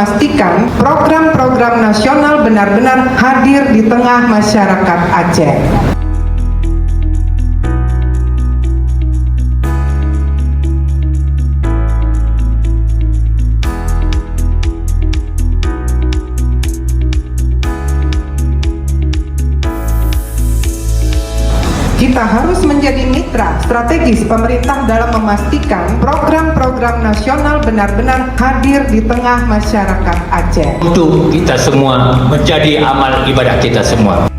memastikan program-program nasional benar-benar hadir di tengah masyarakat Aceh. Kita harus menjadi mitra strategis pemerintah dalam memastikan program-program nasional benar-benar hadir di tengah masyarakat Aceh. Untuk kita semua menjadi amal ibadah kita semua.